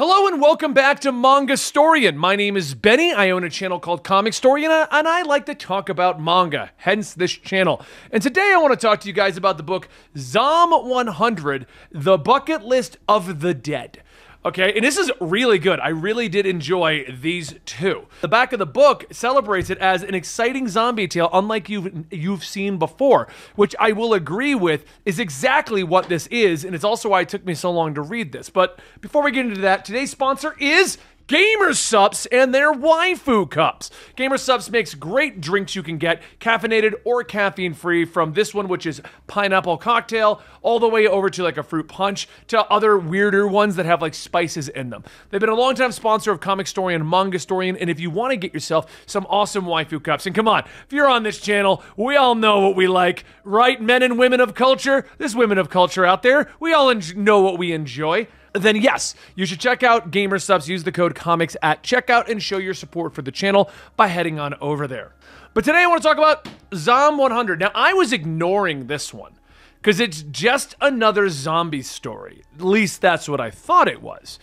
Hello and welcome back to Manga Storian. My name is Benny. I own a channel called Comic Storian, and I like to talk about manga, hence this channel. And today I want to talk to you guys about the book Zom 100, The Bucket List of the Dead. Okay, and this is really good. I really did enjoy these two. The back of the book celebrates it as an exciting zombie tale unlike you've seen before, which I will agree with is exactly what this is, and it's also why it took me so long to read this. But before we get into that, today's sponsor is Gamer Supps and their waifu cups. Gamer Supps makes great drinks you can get, caffeinated or caffeine-free, from this one, which is pineapple cocktail, all the way over to like a fruit punch, to other weirder ones that have like spices in them. They've been a longtime sponsor of Comic Storian and Manga Storian, and if you want to get yourself some awesome waifu cups, and come on, if you're on this channel, we all know what we like, right, men and women of culture? There's women of culture out there. We all know what we enjoy. Then yes, you should check out Gamer Supps, use the code COMICS at checkout, and show your support for the channel by heading on over there. But today I want to talk about Zom 100. Now, I was ignoring this one because it's just another zombie story. At least that's what I thought it was.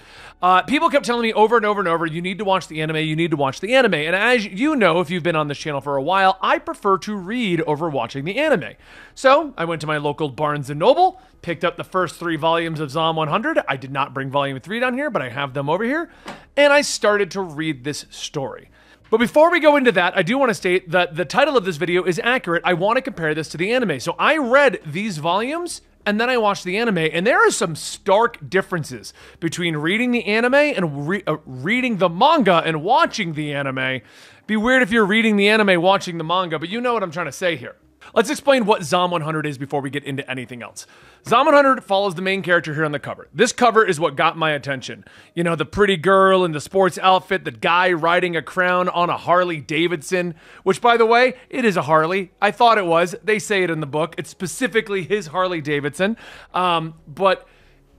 People kept telling me over and over and over, you need to watch the anime, you need to watch the anime. And as you know, if you've been on this channel for a while, I prefer to read over watching the anime. So I went to my local Barnes & Noble, picked up the first 3 volumes of Zom 100. I did not bring volume 3 down here, but I have them over here. And I started to read this story. But before we go into that, I do want to state that the title of this video is accurate. I want to compare this to the anime. So I read these volumes and then I watched the anime, and there are some stark differences between reading the anime and reading the manga and watching the anime. Be weird if you're reading the anime watching the manga, but you know what I'm trying to say here. Let's explain what Zom 100 is before we get into anything else. Zom 100 follows the main character here on the cover. This cover is what got my attention. You know, the pretty girl in the sports outfit, the guy riding a crown on a Harley Davidson, which, by the way, it is a Harley. I thought it was. They say it in the book. It's specifically his Harley Davidson. But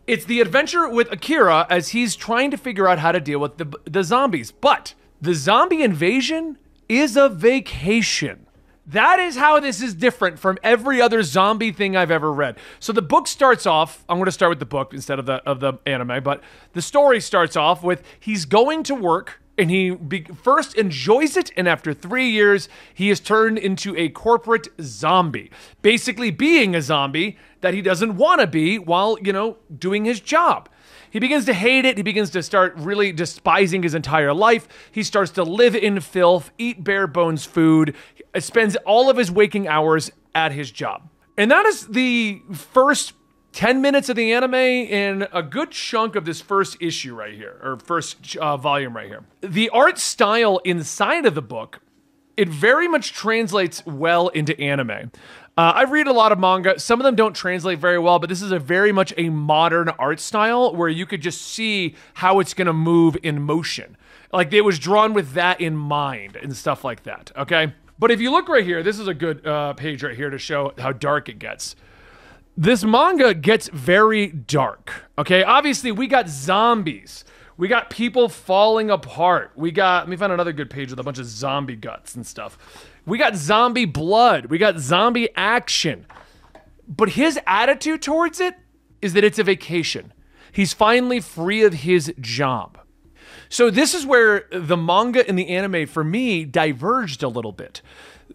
it's the adventure with Akira as he's trying to figure out how to deal with the zombies. But the zombie invasion is a vacation. That is how this is different from every other zombie thing I've ever read. So the book starts off, I'm going to start with the book instead of the anime, but the story starts off with he's going to work and he first enjoys it, and after 3 years, he is turned into a corporate zombie. Basically being a zombie that he doesn't want to be while, you know, doing his job. He begins to hate it. He begins to start really despising his entire life. He starts to live in filth, eat bare bones food, spends all of his waking hours at his job. And that is the first 10 minutes of the anime and a good chunk of this first issue right here, or first volume right here. The art style inside of the book, it very much translates well into anime. I read a lot of manga. Some of them don't translate very well, but this is very much a modern art style where you could just see how it's going to move in motion. Like it was drawn with that in mind and stuff like that, okay? But if you look right here, this is a good page right here to show how dark it gets. This manga gets very dark, okay? Obviously, we got zombies. We got people falling apart. Let me find another good page with a bunch of zombie guts and stuff. We got zombie blood. We got zombie action. But his attitude towards it is that it's a vacation. He's finally free of his job. So this is where the manga and the anime, for me, diverged a little bit.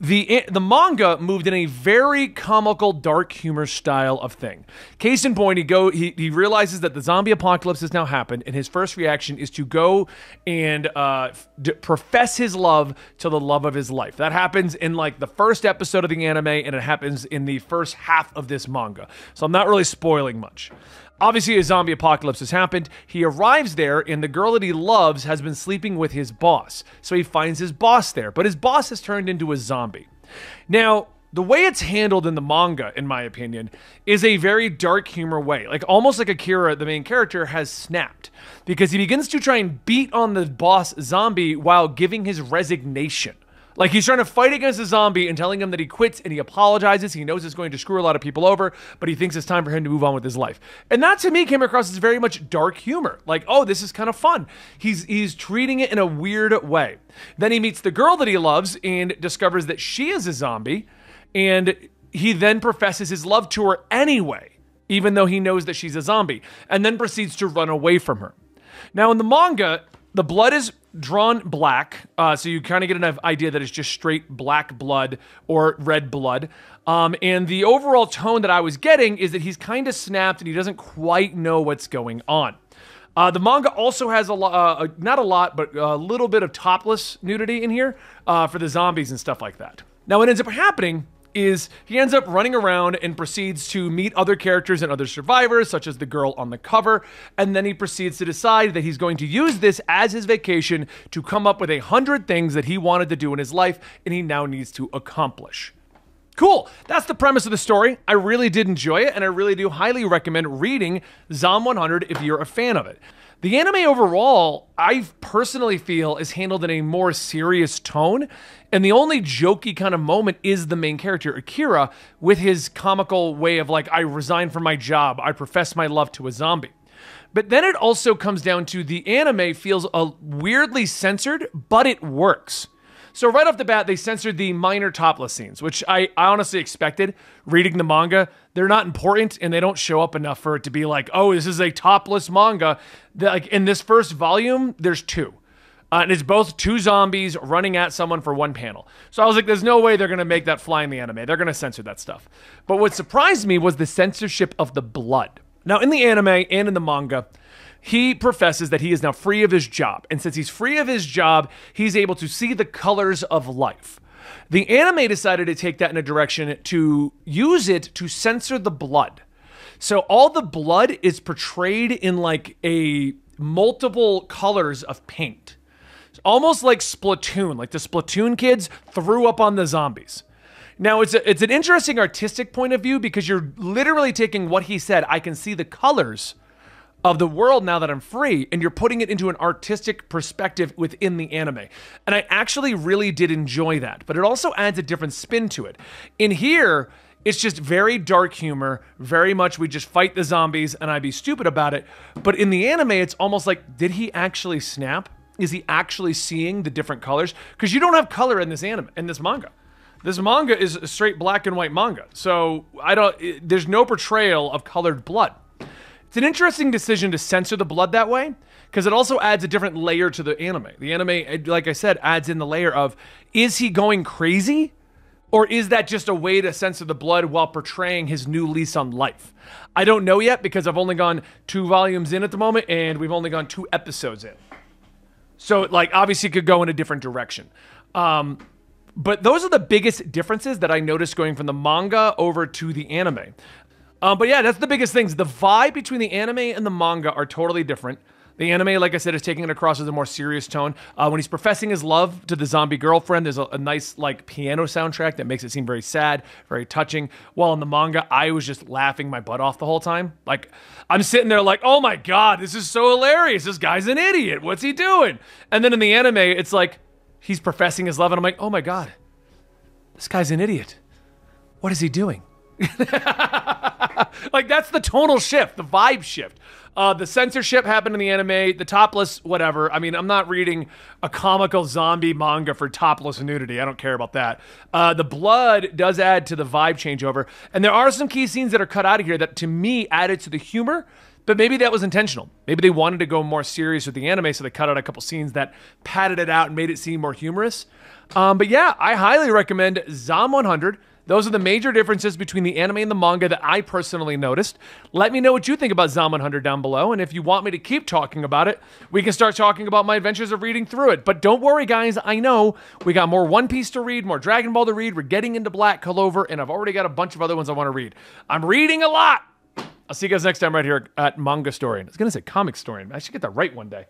The manga moved in a very comical, dark humor style of thing. Case in point, he realizes that the zombie apocalypse has now happened, and his first reaction is to go and profess his love to the love of his life. That happens in like the first episode of the anime, and it happens in the first half of this manga. So I'm not really spoiling much. Obviously, a zombie apocalypse has happened. He arrives there, and the girl that he loves has been sleeping with his boss. So he finds his boss there, but his boss has turned into a zombie. Now, the way it's handled in the manga, in my opinion, is a very dark humor way. Like almost like Akira, the main character, has snapped. Because he begins to try and beat on the boss zombie while giving his resignation. Like he's trying to fight against a zombie and telling him that he quits and he apologizes. He knows it's going to screw a lot of people over, but he thinks it's time for him to move on with his life. And that to me came across as very much dark humor. Like, oh, this is kind of fun. He's treating it in a weird way. Then he meets the girl that he loves and discovers that she is a zombie. And he then professes his love to her anyway, even though he knows that she's a zombie, and then proceeds to run away from her. Now, in the manga, the blood is drawn black, so you kind of get an idea that it's just straight black blood or red blood. And the overall tone that I was getting is that he's kind of snapped and he doesn't quite know what's going on. The manga also has a lot, not a lot, but a little bit of topless nudity in here for the zombies and stuff like that. Now, what ends up happening is he ends up running around and proceeds to meet other characters and other survivors, such as the girl on the cover, and then he proceeds to decide that he's going to use this as his vacation to come up with 100 things that he wanted to do in his life and he now needs to accomplish. Cool. That's the premise of the story. I really did enjoy it, and I really do highly recommend reading Zom 100 if you're a fan of it. The anime overall, I personally feel, is handled in a more serious tone, and the only jokey kind of moment is the main character, Akira, with his comical way of like, I resign from my job, I profess my love to a zombie. But then it also comes down to the anime feels weirdly censored, but it works. So right off the bat, they censored the minor topless scenes, which I honestly expected. Reading the manga, they're not important and they don't show up enough for it to be like, oh, this is a topless manga. Like in this first volume, there's two. And it's both two zombies running at someone for one panel. So I was like, there's no way they're going to make that fly in the anime. They're going to censor that stuff. But what surprised me was the censorship of the blood. Now, in the anime and in the manga, he professes that he is now free of his job. And since he's free of his job, he's able to see the colors of life. The anime decided to take that in a direction to use it to censor the blood. So all the blood is portrayed in like a multiple colors of paint. It's almost like Splatoon, like the Splatoon kids threw up on the zombies. Now, it's an interesting artistic point of view because you're literally taking what he said, I can see the colors of the world now that I'm free, and you're putting it into an artistic perspective within the anime. And I actually really did enjoy that, but it also adds a different spin to it. In here, it's just very dark humor, very much we just fight the zombies and I'd be stupid about it. But in the anime, it's almost like, did he actually snap? Is he actually seeing the different colors? Because you don't have color in this anime, in this manga. This manga is a straight black and white manga. So there's no portrayal of colored blood. It's an interesting decision to censor the blood that way, because it also adds a different layer to the anime. The anime, like I said, adds in the layer of, is he going crazy? Or is that just a way to censor the blood while portraying his new lease on life? I don't know yet, because I've only gone 2 volumes in at the moment, and we've only gone 2 episodes in. So, like, obviously it could go in a different direction. But those are the biggest differences that I noticed going from the manga over to the anime. But yeah, that's the biggest things. The vibe between the anime and the manga are totally different. The anime, like I said, is taking it across as a more serious tone. When he's professing his love to the zombie girlfriend, there's a nice like piano soundtrack that makes it seem very sad, very touching. While in the manga, I was just laughing my butt off the whole time. Like, I'm sitting there like, oh my God, this is so hilarious. This guy's an idiot. What's he doing? And then in the anime, it's like, he's professing his love, and I'm like, oh my God, this guy's an idiot. What is he doing? Like, that's the tonal shift, the vibe shift. The censorship happened in the anime, the topless, whatever. I mean, I'm not reading a comical zombie manga for topless nudity. I don't care about that. The blood does add to the vibe changeover. And there are some key scenes that are cut out of here that, to me, added to the humor. But maybe that was intentional. Maybe they wanted to go more serious with the anime, so they cut out a couple scenes that padded it out and made it seem more humorous. But yeah, I highly recommend Zom 100. Those are the major differences between the anime and the manga that I personally noticed. Let me know what you think about Zom 100 down below, and if you want me to keep talking about it, we can start talking about my adventures of reading through it. But don't worry, guys, I know we got more One Piece to read, more Dragon Ball to read, we're getting into Black Clover, and I've already got a bunch of other ones I want to read. I'm reading a lot! I'll see you guys next time right here at Manga Storian. I was going to say Comic Storian. I should get that right one day.